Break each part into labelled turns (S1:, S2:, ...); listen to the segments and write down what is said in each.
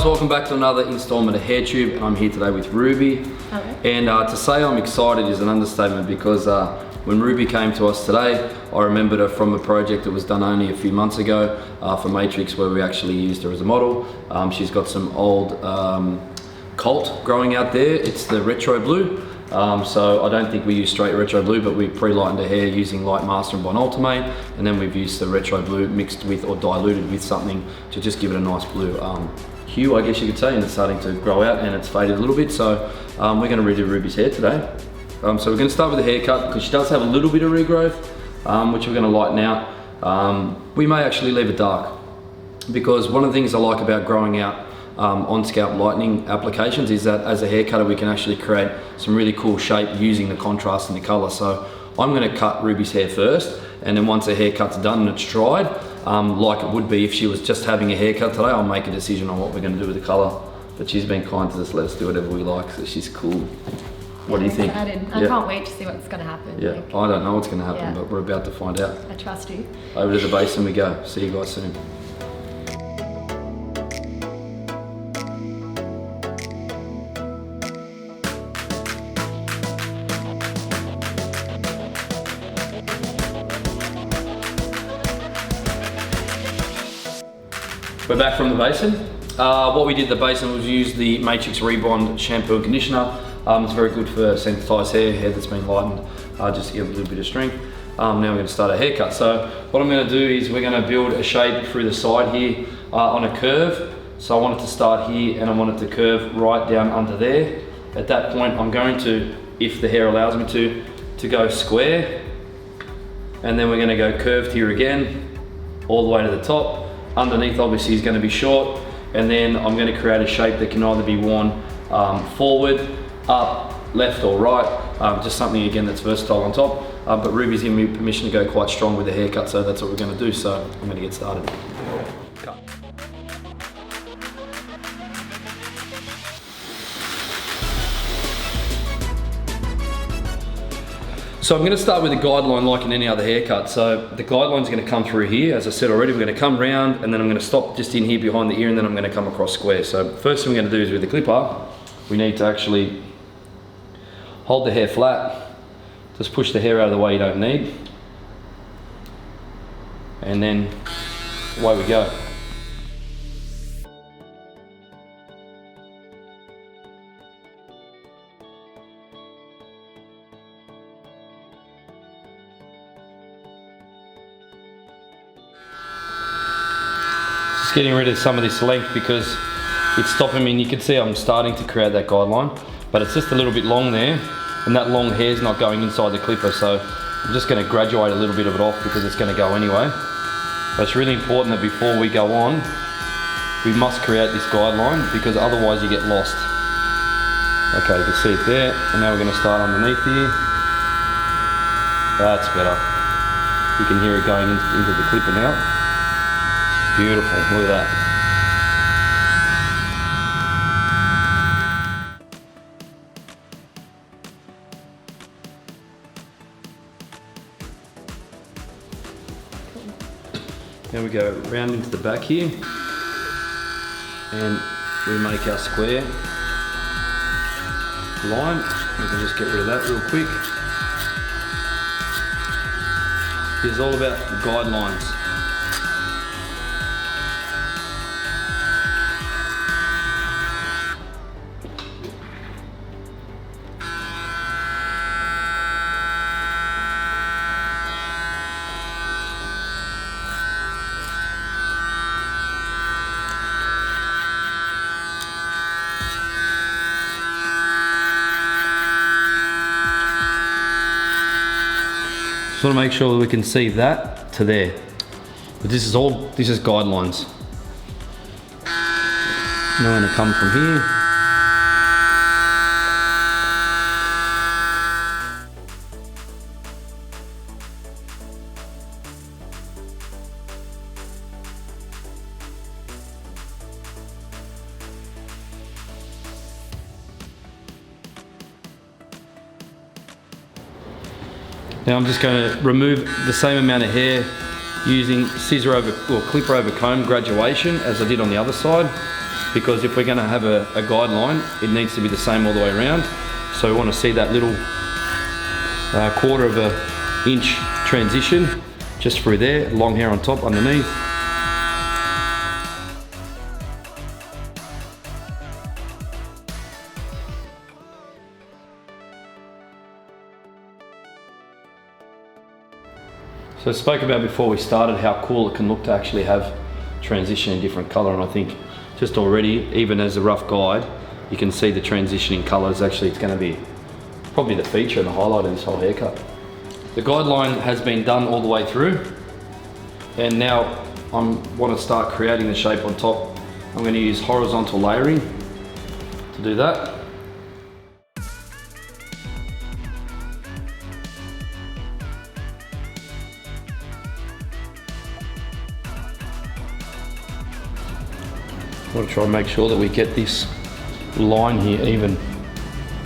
S1: guys, welcome back to another installment of HairTube. I'm here today with Ruby.
S2: Hello.
S1: And to say I'm excited is an understatement because when Ruby came to us today, I remembered her from a project that was done only a few months ago for Matrix, where we actually used her as a model. She's got some old Colt growing out there. It's the retro blue. So I don't think we use straight retro blue, but we pre-lightened her hair using Light Master and Bonultimate, and then we've used the retro blue mixed with or diluted with something to just give it a nice blue hue, I guess you could say, and it's starting to grow out and it's faded a little bit. So we're going to redo Ruby's hair today. So we're going to start with the haircut because she does have a little bit of regrowth, which we're going to lighten out. We may actually leave it dark because one of the things I like about growing out on scalp lightening applications is that as a hair cutter we can actually create some really cool shape using the contrast and the color. So I'm going to cut Ruby's hair first, and then once her haircut's done and it's dried, like it would be if she was just having a haircut today, I'll make a decision on what we're going to do with the color. But she's been kind to just let us do whatever we like, so she's cool. What do you think?
S2: I can't wait to see what's going to happen.
S1: Yeah, I don't know what's going to happen, but we're about to find out.
S2: I trust you.
S1: Over to the basin we go. See you guys soon. We're back from the basin. What we did at the basin was use the Matrix Rebond shampoo and conditioner. It's very good for sensitized hair that's been lightened, just to give a little bit of strength. Now we're going to start a haircut. So what I'm going to do is we're going to build a shape through the side here on a curve. So I want it to start here and I want it to curve right down under there. At that point I'm going to, if the hair allows me to go square, and then we're going to go curved here again, all the way to the top. Underneath obviously is going to be short, and then I'm going to create a shape that can either be worn forward, up, left or right, just something again that's versatile on top. But Ruby's given me permission to go quite strong with the haircut, so that's what we're going to do. So I'm going to get started. Cut. So I'm going to start with a guideline like in any other haircut. So the guideline is going to come through here. As I said already, we're going to come round and then I'm going to stop just in here behind the ear, and then I'm going to come across square. So first thing we're going to do is with the clipper, we need to actually hold the hair flat. Just push the hair out of the way you don't need. And then away we go. Getting rid of some of this length because it's stopping me, and you can see I'm starting to create that guideline, but it's just a little bit long there, and that long hair is not going inside the clipper, so I'm just going to graduate a little bit of it off because it's going to go anyway. But it's really important that before we go on, we must create this guideline because otherwise you get lost. Okay, you can see it there, and now we're going to start underneath here. That's better. You can hear it going into the clipper now. Beautiful, look at that. Now we go round into the back here and we make our square line. We can just get rid of that real quick. It's all about guidelines. Just want to make sure that we can see that to there. But this is guidelines. Now I'm going to come from here. Now I'm just going to remove the same amount of hair using scissor over, or clipper over comb graduation as I did on the other side. because if we're going to have a guideline, it needs to be the same all the way around. So we want to see that little 1/4 of an inch transition just through there, long hair on top, underneath. So I spoke about before we started how cool it can look to actually have transition in different color, and I think just already, even as a rough guide, you can see the transition in colors. Actually, it's going to be probably the feature and the highlight of this whole haircut. The guideline has been done all the way through, and now I want to start creating the shape on top. I'm going to use horizontal layering to do that. I want to try and make sure that we get this line here even,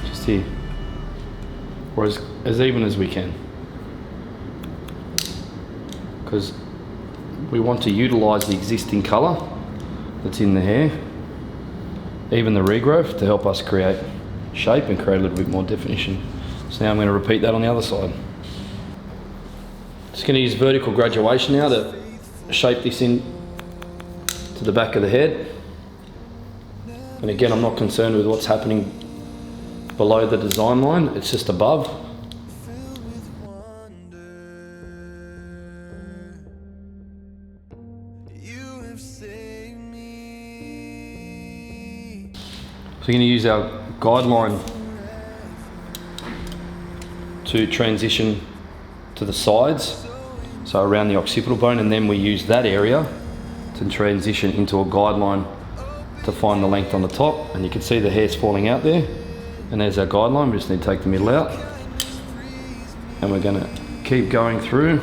S1: just here, or as even as we can, because we want to utilize the existing color that's in the hair, even the regrowth, to help us create shape and create a little bit more definition. So now I'm going to repeat that on the other side. Just going to use vertical graduation now to shape this in to the back of the head. And again, I'm not concerned with what's happening below the design line, it's just above. So we're going to use our guideline to transition to the sides, so around the occipital bone, and then we use that area to transition into a guideline to find the length on the top. And you can see the hair's falling out there, and there's our guideline. We just need to take the middle out, and we're going to keep going through,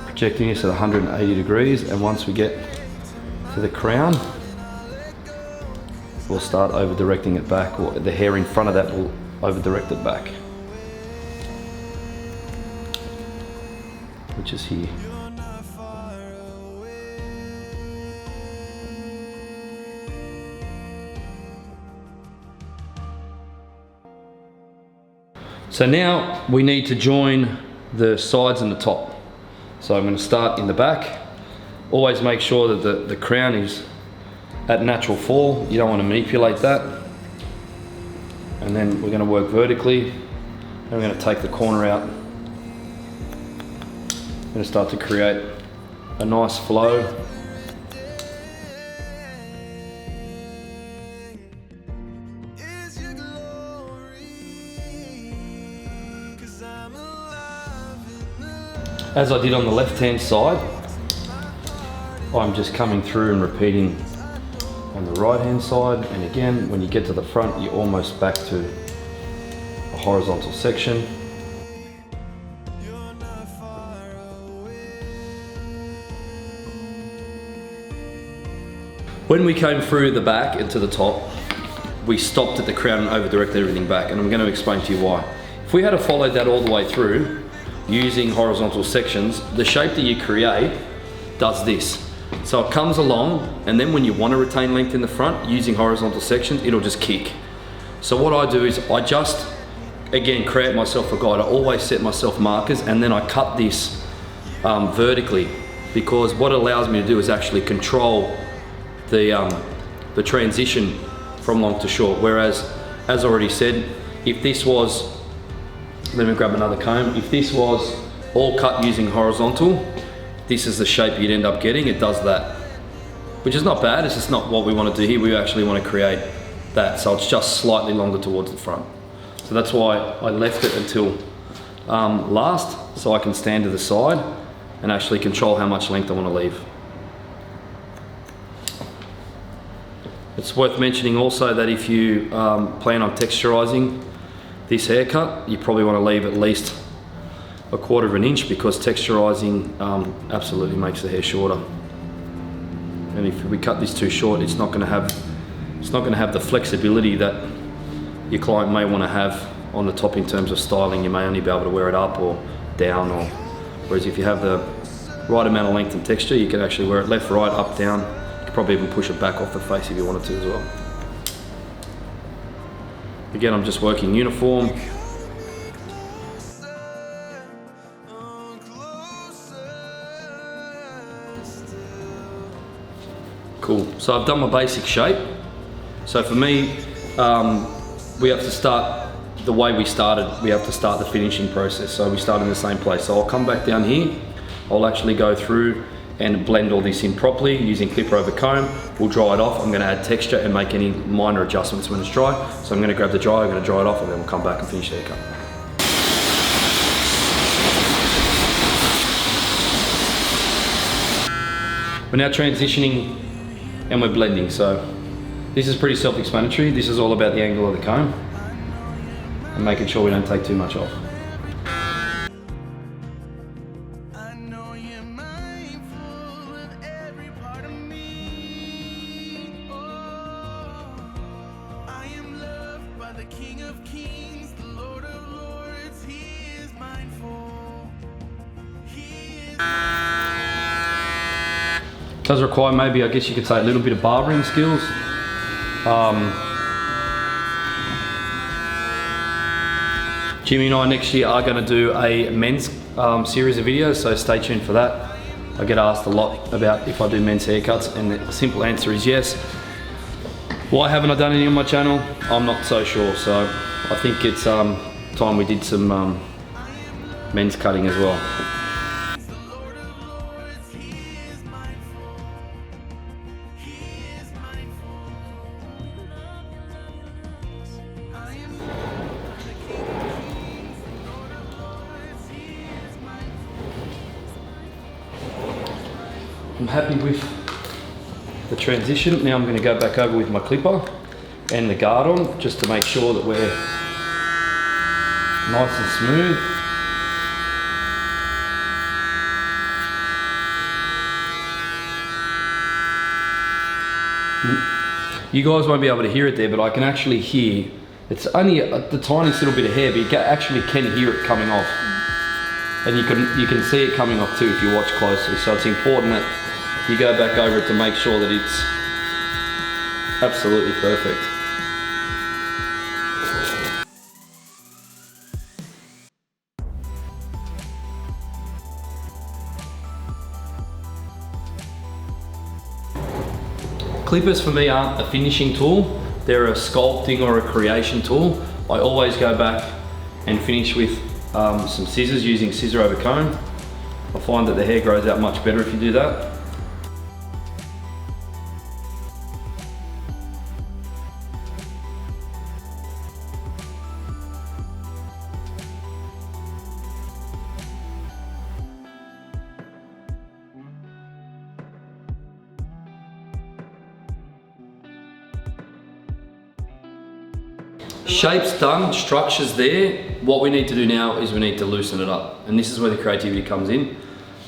S1: projecting this at 180 degrees, and once we get to the crown, we'll start over directing it back, or the hair in front of that will over direct it back, which is here. So now we need to join the sides and the top. So I'm going to start in the back. Always make sure that the crown is at natural fall. You don't want to manipulate that. And then we're going to work vertically. And we're going to take the corner out. I'm going to start to create a nice flow. As I did on the left-hand side, I'm just coming through and repeating on the right-hand side. And again, when you get to the front, you're almost back to a horizontal section. When we came through the back and to the top, we stopped at the crown and over-directed everything back, and I'm going to explain to you why. If we had followed that all the way through, using horizontal sections, the shape that you create does this. So it comes along, and then when you want to retain length in the front, using horizontal sections, it'll just kick. So what I do is I just, again, create myself a guide. I always set myself markers, and then I cut this vertically, because what it allows me to do is actually control the transition from long to short. Whereas, as already said, if this was, let me grab another comb. If this was all cut using horizontal, this is the shape you'd end up getting. It does that, which is not bad. It's just not what we want to do here. We actually want to create that. So it's just slightly longer towards the front. So that's why I left it until last, so I can stand to the side and actually control how much length I want to leave. It's worth mentioning also that if you plan on texturizing this haircut, you probably want to leave at least 1/4 of an inch, because texturizing absolutely makes the hair shorter. And if we cut this too short, it's not going to have the flexibility that your client may want to have on the top in terms of styling. You may only be able to wear it up or down, whereas if you have the right amount of length and texture, you can actually wear it left, right, up, down. You could probably even push it back off the face if you wanted to as well. Again, I'm just working uniform. Cool, so I've done my basic shape. So for me, we have to start the way we started. We have to start the finishing process. So we start in the same place. So I'll come back down here. I'll actually go through and blend all this in properly using clipper over comb. We'll dry it off. I'm gonna add texture and make any minor adjustments when it's dry. So I'm gonna grab the dryer, I'm gonna dry it off, and then we'll come back and finish the haircut. We're now transitioning and we're blending. So this is pretty self-explanatory. This is all about the angle of the comb and making sure we don't take too much off. Does require maybe, I guess you could say, a little bit of barbering skills. Jimmy and I next year are going to do a men's series of videos, so stay tuned for that. I get asked a lot about if I do men's haircuts, and the simple answer is yes. Why haven't I done any on my channel? I'm not so sure, so I think it's time we did some men's cutting as well. I'm happy with the transition. Now I'm going to go back over with my clipper and the guard on, just to make sure that we're nice and smooth. You guys won't be able to hear it there, but I can actually hear, it's only the tiniest little bit of hair, but you actually can hear it coming off. And you can see it coming off too if you watch closely. So it's important that you go back over it to make sure that it's absolutely perfect. Clippers for me aren't a finishing tool. They're a sculpting or a creation tool. I always go back and finish with some scissors, using scissor over comb. I find that the hair grows out much better if you do that. Shape's done, structure's there. What we need to do now is we need to loosen it up. And this is where the creativity comes in.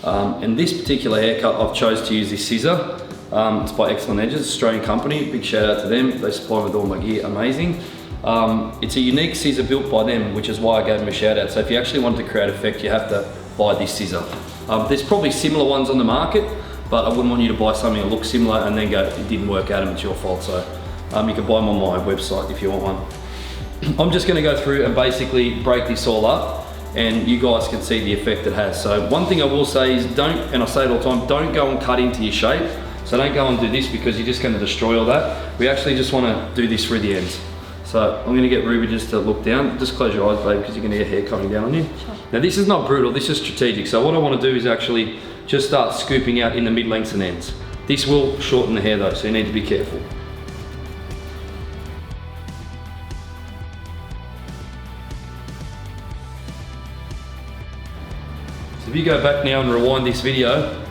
S1: And this particular haircut, I've chose to use this scissor. It's by Excellent Edges, Australian company. Big shout out to them. They supply me with all my gear, amazing. It's a unique scissor built by them, which is why I gave them a shout out. So if you actually want to create effect, you have to buy this scissor. There's probably similar ones on the market, but I wouldn't want you to buy something that looks similar and then go, it didn't work out and it's your fault. So you can buy them on my website if you want one. I'm just gonna go through and basically break this all up, and you guys can see the effect it has. So one thing I will say is don't, and I say it all the time, don't go and cut into your shape. So don't go and do this because you're just gonna destroy all that. We actually just wanna do this through the ends. So I'm gonna get Ruby just to look down. Just close your eyes, babe, because you're gonna get hair coming down on you. Sure. Now this is not brutal, this is strategic. So what I wanna do is actually just start scooping out in the mid-lengths and ends. This will shorten the hair though, so you need to be careful. If you go back now and rewind this video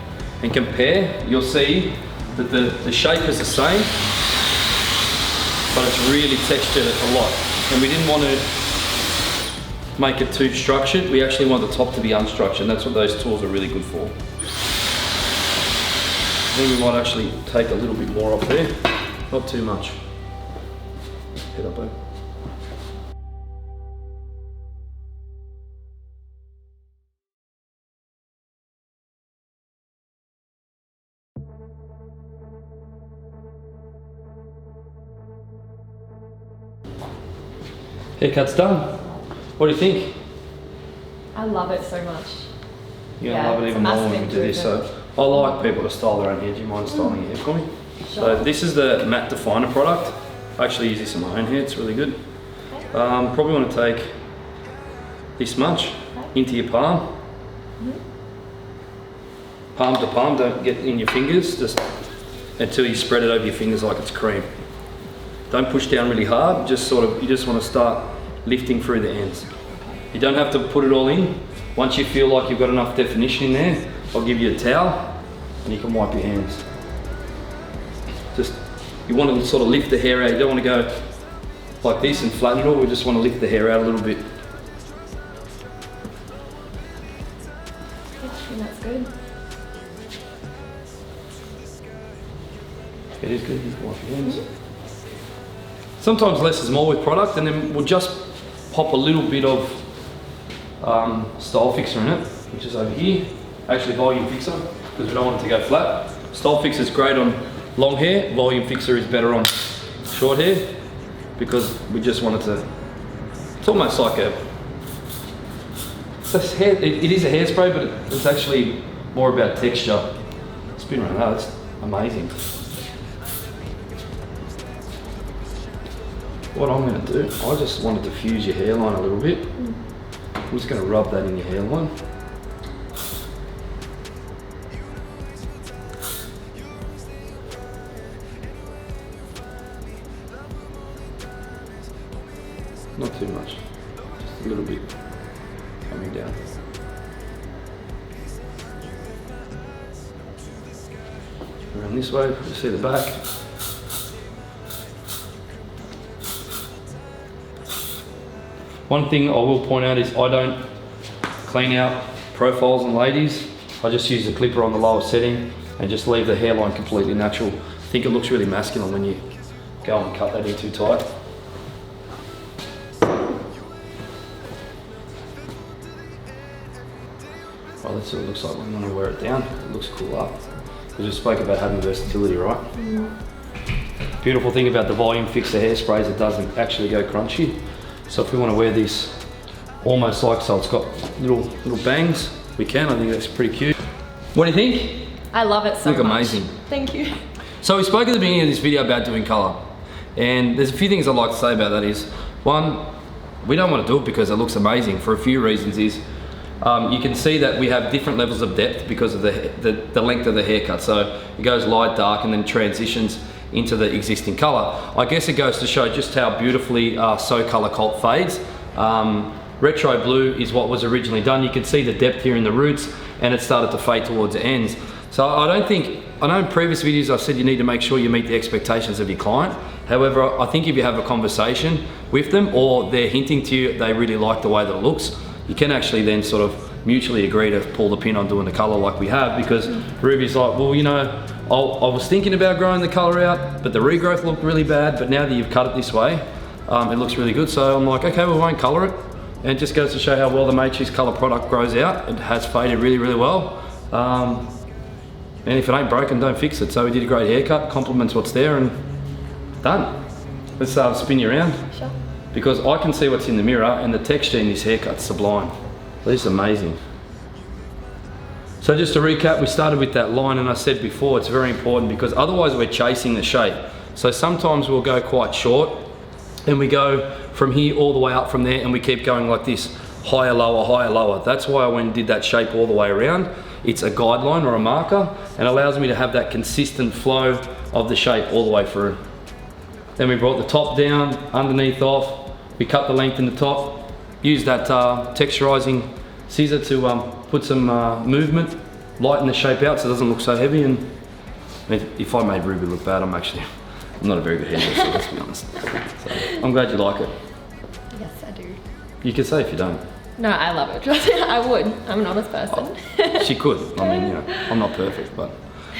S1: and compare, you'll see that the shape is the same, but it's really textured a lot. And we didn't want to make it too structured. We actually want the top to be unstructured. That's what those tools are really good for. I think we might actually take a little bit more off there, not too much. Head up, babe. haircut's done. What do you think?
S2: I love it so much.
S1: You're gonna love it even more when we do this. So I like people to style their own hair. Do you mind styling your hair for me?
S2: Sure.
S1: So this is the matte definer product. I actually use this in my own hair. It's really good. Probably want to take this much into your palm. Palm to palm, don't get in your fingers, just until you spread it over your fingers like it's cream. Don't push down really hard, just sort of, you just want to start lifting through the ends. You don't have to put it all in. Once you feel like you've got enough definition in there, I'll give you a towel and you can wipe your hands. Just, you want to sort of lift the hair out. You don't want to go like this and flatten it all. We just want to lift the hair out a little bit.
S2: I think that's good.
S1: It is good, you can wipe your hands. Sometimes less is more with product, and then we'll just pop a little bit of style fixer in it, which is over here. Actually volume fixer, because we don't want it to go flat. Style fixer is great on long hair, volume fixer is better on short hair, because we just want it to, it's almost like a, it is a hairspray, but it's actually more about texture. Spin around that, it's amazing. What I'm going to do, I just want to diffuse your hairline a little bit. I'm just going to rub that in your hairline. Not too much, just a little bit coming down. Around this way, you see the back. One thing I will point out is I don't clean out profiles on ladies. I just use the clipper on the lowest setting and just leave the hairline completely natural. I think it looks really masculine when you go and cut that in too tight. Well, that's what it looks like when you want to wear it down. It looks cool up. We just spoke about having versatility, right? Beautiful thing about the volume fixer hairspray is it doesn't actually go crunchy. So if we want to wear this almost like so, it's got little bangs, we can. I think that's pretty cute. What do you think?
S2: I love it so much.
S1: Look amazing.
S2: Thank you.
S1: So we spoke at the beginning of this video about doing color. And there's a few things I'd like to say about that is, one, we don't want to do it because it looks amazing for a few reasons is, you can see that we have different levels of depth because of the length of the haircut. So it goes light, dark, and then transitions into the existing color. I guess it goes to show just how beautifully So Color Cult fades. Retro blue is what was originally done. You can see the depth here in the roots and it started to fade towards the ends. So I know in previous videos I've said you need to make sure you meet the expectations of your client. However, I think if you have a conversation with them or they're hinting to you they really like the way that it looks, you can actually then sort of mutually agree to pull the pin on doing the color like we have, because Ruby's like, well, you know, I was thinking about growing the color out, but the regrowth looked really bad, but now that you've cut it this way, it looks really good. So I'm like, okay, we won't color it. And it just goes to show how well the Matrix color product grows out. It has faded really, really well. And if it ain't broken, don't fix it. So we did a great haircut, complements what's there, and done. Let's spin you around.
S2: Sure.
S1: Because I can see what's in the mirror, and the texture in this haircut's sublime. This is amazing. So just to recap, we started with that line, and I said before, it's very important because otherwise we're chasing the shape. So sometimes we'll go quite short, and we go from here all the way up from there, and we keep going like this, higher, lower, higher, lower. That's why I went and did that shape all the way around. It's a guideline or a marker, and allows me to have that consistent flow of the shape all the way through. Then we brought the top down, underneath off, we cut the length in the top, used that texturizing scissor to put some movement, lighten the shape out so it doesn't look so heavy. And I mean, if I made Ruby look bad, I'm not a very good hairdresser, let's be honest. So I'm glad you like it.
S2: Yes, I do.
S1: You can say if you don't.
S2: No, I love it. I would. I'm an honest person.
S1: She could. I mean, you know, I'm not perfect, but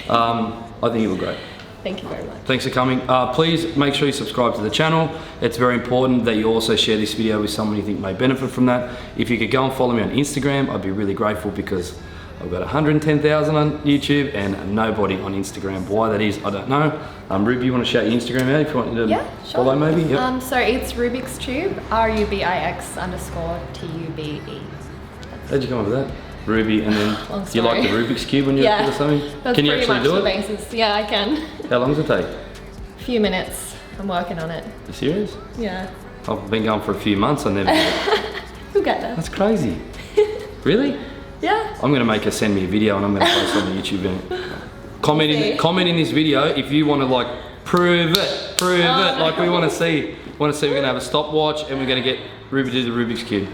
S1: I think you look great.
S2: Thank you very much.
S1: Thanks for coming. Please make sure you subscribe to the channel. It's very important that you also share this video with someone you think may benefit from that. If you could go and follow me on Instagram, I'd be really grateful because I've got 110,000 on YouTube and nobody on Instagram. Why that is, I don't know. Ruby, you want to shout your Instagram out if you want to follow maybe? Yep.
S2: So it's Rubik's Tube, RUBIX_TUBE.
S1: How'd you come up with that? Ruby, and then
S2: Long
S1: do you like the
S2: story.
S1: Rubik's Cube when you're
S2: Yeah.
S1: or something?
S2: That's
S1: Can you
S2: pretty
S1: actually
S2: much
S1: do
S2: the
S1: it?
S2: basis. Yeah, I can.
S1: How long does it take?
S2: A few minutes. I'm working on it.
S1: You serious?
S2: Yeah.
S1: I've been going for a few months, I never did it.
S2: You'll get there.
S1: That's crazy. Really?
S2: Yeah.
S1: I'm gonna make her send me a video and I'm gonna post it on the YouTube channel. Comment in this video if you want to like prove it, like we want to see. We're gonna have a stopwatch and we're gonna get Ruby to do the Rubik's Cube.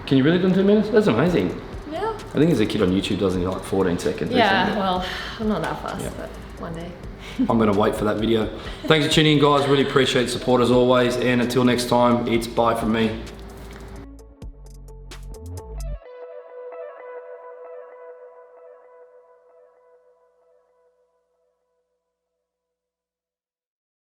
S1: Can you really do it in 2 minutes? That's amazing.
S2: Yeah.
S1: I think there's a kid on YouTube does it in like 14 seconds.
S2: Yeah, well, I'm not that fast, but one day.
S1: I'm gonna wait for that video. Thanks for tuning in, guys. Really appreciate the support as always. And until next time, it's bye from me.